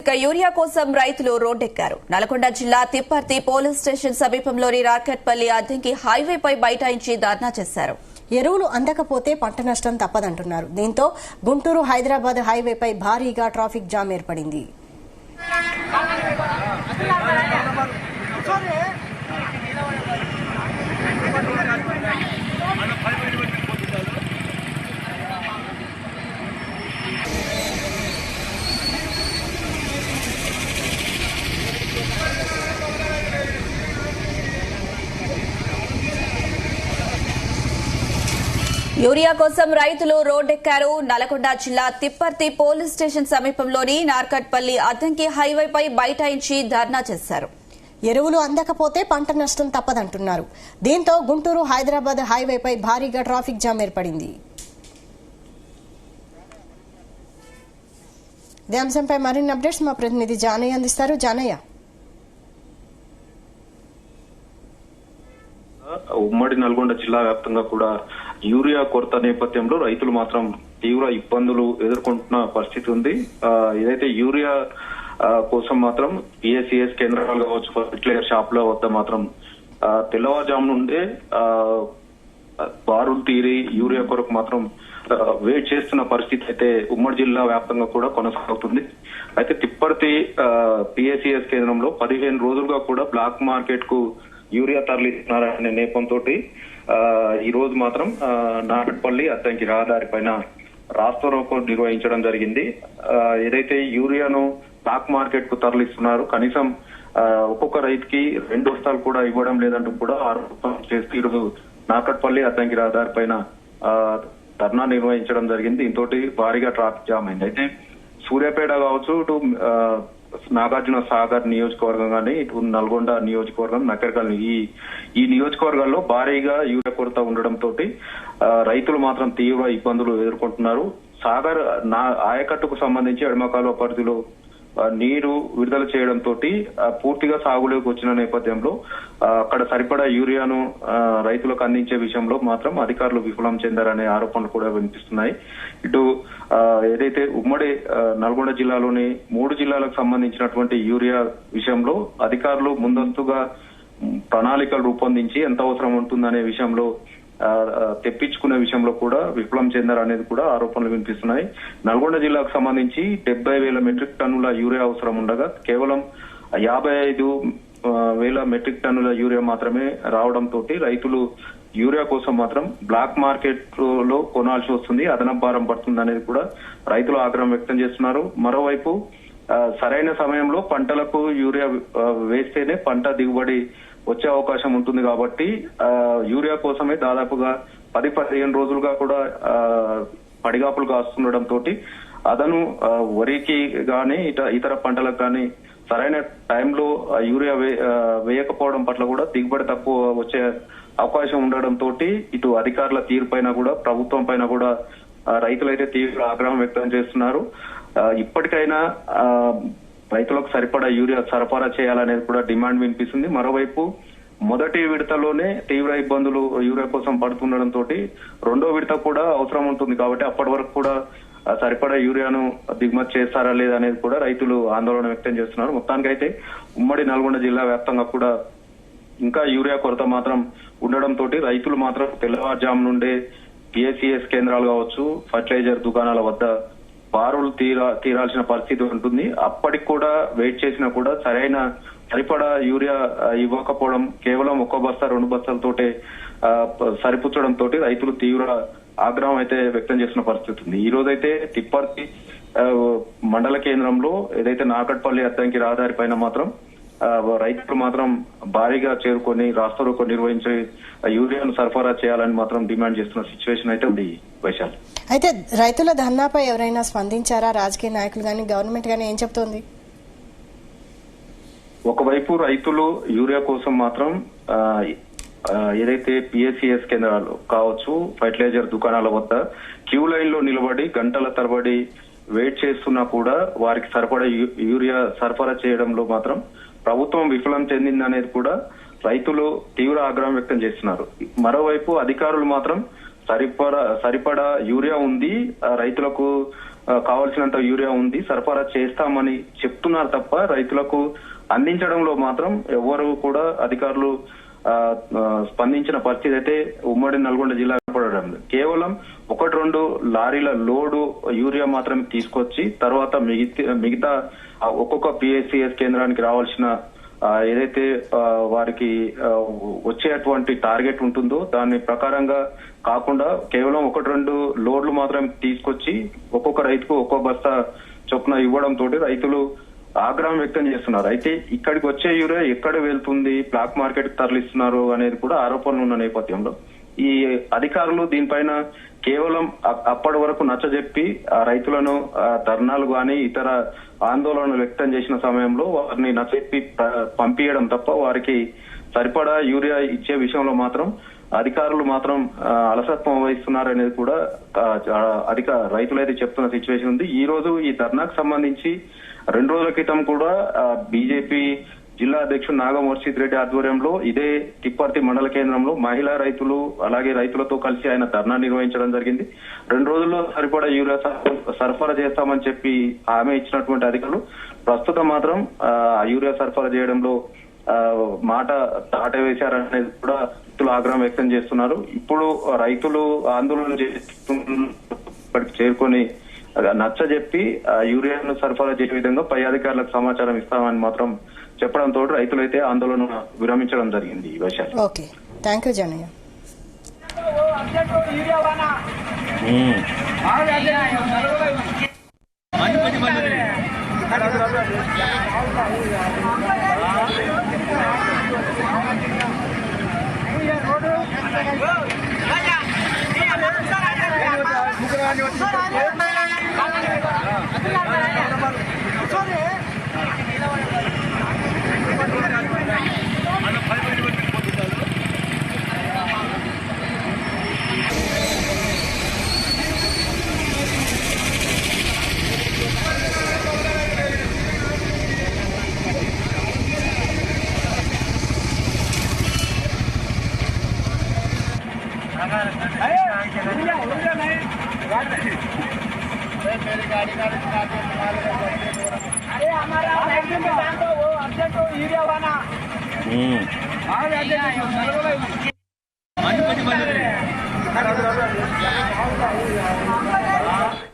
ఇక యూరియా కోసం రైతులు రోడ్డెక్కారు. నల్గొండ జిల్లా తిప్పర్తి పోలీస్ స్టేషన్ సమీపంలోని రాకెట్పల్లి అద్దంకి హైవేపై బైఠాయించి ధర్నా చేశారు. ఎరువులు అందకపోతే పంట నష్టం తప్పదంటున్నారు. దీంతో గుంటూరు హైదరాబాద్ హైవేపై భారీగా ట్రాఫిక్ జామ్ ఏర్పడింది. యూరియా కోసం రైతులు రోడ్డెక్కారు. నల్గొండ జిల్లా తిప్పర్తి పోలీస్ స్టేషన్ సమీపంలోని నార్కట్పల్లి అద్దంకి హైవేపై బైఠాయించి ధర్నా చేశారు. ఎరువులు అందకపోతే పంట నష్టం తప్పదంటున్నారు. దీంతో గుంటూరు హైదరాబాద్ హైవేపై భారీగా ట్రాఫిక్ జామ్ ఏర్పడింది. ఇదే అంశంపై మరిన్ని అప్డేట్స్ మా ప్రతినిధి జానయ్య అందిస్తారు. జానయ్య, ఉమ్మడి నల్గొండ జిల్లా వ్యాప్తంగా కూడా యూరియా కొరత నేపథ్యంలో రైతులు మాత్రం తీవ్ర ఇబ్బందులు ఎదుర్కొంటున్న పరిస్థితి ఉంది. ఏదైతే యూరియా కోసం మాత్రం పిఎస్సిఎస్ కేంద్రాలు కావచ్చు, ఫర్టిలైజర్ షాపుల వద్ద మాత్రం తెల్లవారుజాము నుండే బారులు తీరి యూరియా కొరకు మాత్రం వెయిట్ చేస్తున్న పరిస్థితి అయితే ఉమ్మడి జిల్లా వ్యాప్తంగా కూడా కొనసాగుతుంది. అయితే తిప్పర్తి పిఎస్సిఎస్ కేంద్రంలో 15 రోజులుగా కూడా బ్లాక్ మార్కెట్ కు యూరియా తరలిస్తున్నారనే నేపంతో ఈ రోజు మాత్రం నాగట్పల్లి అద్దంకి రహదారి పైన రాస్తారోకో నిర్వహించడం జరిగింది. ఏదైతే యూరియాను బ్లాక్ మార్కెట్ కు తరలిస్తున్నారు, కనీసం ఒక్కొక్క రైతుకి 2 బస్తాలు కూడా ఇవ్వడం లేదంటూ కూడా ఆరోపణ చేస్తూ ఈరోజు నాగట్పల్లి అద్దంకి రహదారి పైన ధర్నా నిర్వహించడం జరిగింది. దీంతో భారీగా ట్రాఫిక్ జామ్ అయింది. అయితే సూర్యాపేట కావచ్చు, ఇటు నాగార్జున సాగర్ నియోజకవర్గం కానీ, ఇటు నల్గొండ నియోజకవర్గం, నకరికల్ ఈ నియోజకవర్గాల్లో భారీగా యూరియా కొరత ఉండడంతో రైతులు మాత్రం తీవ్ర ఇబ్బందులు ఎదుర్కొంటున్నారు. సాగర్ ఆయకట్టుకు సంబంధించి ఎడమకాలువ పరిధిలో నీరు విడుదల చేయడంతో పూర్తిగా సాగులోకి వచ్చిన నేపథ్యంలో అక్కడ సరిపడా యూరియాను రైతులకు అందించే విషయంలో మాత్రం అధికారులు విఫలం చెందారనే ఆరోపణలు కూడా వినిపిస్తున్నాయి. ఇటు ఏదైతే ఉమ్మడి నల్గొండ జిల్లాలోని 3 జిల్లాలకు సంబంధించినటువంటి యూరియా విషయంలో అధికారులు ముందస్తుగా ప్రణాళికలు రూపొందించి ఎంత అవసరం ఉంటుందనే విషయంలో తెప్పించుకునే విషయంలో కూడా విఫలం చెందారనేది కూడా ఆరోపణలు వినిపిస్తున్నాయి. నల్గొండ జిల్లాకు సంబంధించి 70,000 మెట్రిక్ టన్నుల యూరియా అవసరం ఉండగా కేవలం 55,000 మెట్రిక్ టన్నుల యూరియా మాత్రమే రావడంతో రైతులు యూరియా కోసం మాత్రం బ్లాక్ మార్కెట్ లో కొనాల్సి వస్తుంది, అదనపు భారం పడుతుంది అనేది కూడా రైతులు ఆగ్రహం వ్యక్తం చేస్తున్నారు. మరోవైపు సరైన సమయంలో పంటలకు యూరియా వేస్తేనే పంట దిగుబడి వచ్చే అవకాశం ఉంటుంది కాబట్టి యూరియా కోసమే దాదాపుగా 10-15 రోజులుగా కూడా పడిగాపులు కాస్తుండటంతో అదను వరికి గాని ఇతర పంటలకు కానీ సరైన టైంలో యూరియా వేయకపోవడం పట్ల కూడా దిగుబడి తక్కువ వచ్చే అవకాశం ఉండడంతో ఇటు అధికారుల తీరు పైన కూడా ప్రభుత్వం పైన కూడా రైతులైతే తీవ్ర ఆగ్రహం వ్యక్తం చేస్తున్నారు. ఇప్పటికైనా రైతులకు సరిపడా యూరియా సరఫరా చేయాలనేది కూడా డిమాండ్ వినిపిస్తుంది. మరోవైపు మొదటి విడతలోనే తీవ్ర ఇబ్బందులు యూరియా కోసం పడుతుండడంతో 2వ విడత కూడా అవసరం ఉంటుంది కాబట్టి అప్పటి వరకు కూడా సరిపడా యూరియాను దిగుమతి చేస్తారా లేదా అనేది కూడా రైతులు ఆందోళన వ్యక్తం చేస్తున్నారు. మొత్తానికైతే ఉమ్మడి నల్గొండ జిల్లా వ్యాప్తంగా కూడా ఇంకా యూరియా కొరత మాత్రం ఉండడంతో రైతులు మాత్రం తెల్లవారుజాము నుండే పిఎస్సిఎస్ కేంద్రాలు కావచ్చు, ఫర్టిలైజర్ దుకాణాల వద్ద బారులు తీరాల్సిన పరిస్థితి ఉంటుంది. అప్పటికి కూడా వెయిట్ చేసినా కూడా సరిపడా యూరియా ఇవ్వకపోవడం, కేవలం 1 బస్తా 2 బస్తాలతోటే సరిపుచ్చడంతో రైతులు తీవ్ర ఆగ్రహం అయితే వ్యక్తం చేసిన పరిస్థితి ఉంది. ఈ రోజైతే తిప్పర్తి మండల కేంద్రంలో ఏదైతే నాగట్పల్లి అద్దంకి రహదారి పైన మాత్రం రైతులు మాత్రం భారీగా చేరుకొని రాస్తారోకో నిర్వహించి యూరియాను సరఫరా చేయాలని మాత్రం డిమాండ్ చేస్తున్న సిచ్యువేషన్ అయితే ఉంది. వైశాల్, అయితే రైతుల ధర్నాపై ఎవరైనా స్పందించారా? రాజకీయ నాయకులు కానీ గవర్నమెంట్ కానీ ఏం చెప్తోంది? ఒకవైపు రైతులు యూరియా కోసం మాత్రం ఏదైతే పిఎస్సిఎస్ కేంద్రాలు కావచ్చు, ఫర్టిలైజర్ దుకాణాల వద్ద క్యూ లైన్ లో నిలబడి గంటల తరబడి వెయిట్ చేస్తున్నా కూడా వారికి సరిపడా యూరియా సరఫరా చేయడంలో మాత్రం ప్రభుత్వం విఫలం చెందిందనేది కూడా రైతులు తీవ్ర ఆగ్రహం వ్యక్తం చేస్తున్నారు. మరోవైపు అధికారులు మాత్రం సరిపడా యూరియా ఉంది, రైతులకు కావాల్సినంత యూరియా ఉంది, సరఫరా చేస్తామని చెప్తున్నారు తప్ప రైతులకు అందించడంలో మాత్రం ఎవరు కూడా అధికారులు స్పందించిన పరిస్థితి అయితే ఉమ్మడి నల్గొండ జిల్లా పడడం లేదు. కేవలం 1-2 లారీల లోడు యూరియా మాత్రం తీసుకొచ్చి తర్వాత మిగతా ఒక్కొక్క పిఎస్సిఎస్ కేంద్రానికి రావాల్సిన ఏదైతే వారికి వచ్చేటువంటి టార్గెట్ ఉంటుందో దాని ప్రకారంగా కాకుండా కేవలం 1-2 లోడ్లు మాత్రం తీసుకొచ్చి ఒక్కొక్క రైతుకు ఒక్కో బస్తా చొప్పున ఇవ్వడం తోటి రైతులు ఆగ్రహం వ్యక్తం చేస్తున్నారు. అయితే ఇక్కడికి వచ్చే యూరియా ఎక్కడ వెళ్తుంది, బ్లాక్ మార్కెట్ కి తరలిస్తున్నారు అనేది కూడా ఆరోపణలు ఉన్న నేపథ్యంలో ఈ అధికారులు దీనిపైన కేవలం అప్పటి వరకు నచ్చజెప్పి ఆ రైతులను ధర్నాలు గాని ఇతర ఆందోళనలు వ్యక్తం చేసిన సమయంలో వారిని నచ్చజెప్పి పంపించడం తప్ప వారికి సరిపడా యూరియా ఇచ్చే విషయంలో మాత్రం అధికారులు మాత్రం అలసత్వం వహిస్తున్నారనేది కూడా రైతులైతే చెప్తున్న సిచ్యువేషన్ ఉంది. ఈ రోజు ఈ ధర్నాకు సంబంధించి 2 రోజుల క్రితం కూడా బీజేపీ జిల్లా అధ్యక్షుడు నాగం వర్షిత్ రెడ్డి ఆధ్వర్యంలో ఇదే తిప్పర్తి మండల కేంద్రంలో మహిళా రైతులు అలాగే రైతులతో కలిసి ఆయన ధర్నా నిర్వహించడం జరిగింది. 2 రోజుల్లో సరిపడా యూరియా సరఫరా చేస్తామని చెప్పి హామీ ఇచ్చినటువంటి అధికారులు ప్రస్తుతం మాత్రం యూరియా సరఫరా చేయడంలో మాట దాటవేశారనేది కూడా రైతులు ఆగ్రహం వ్యక్తం చేస్తున్నారు. ఇప్పుడు రైతులు ఆందోళన చేరుకొని నచ్చజెప్పి యూరియాను సరఫరా చేసే విధంగా పై అధికారులకు సమాచారం ఇస్తామని మాత్రం చెప్పడంతో రైతులైతే ఆందోళన విరమించడం జరిగింది. ఈ విషయాలు. Okay, thank you Janayya. अरे हमारा अर्जेंट यूरिया वाना अर्जेंट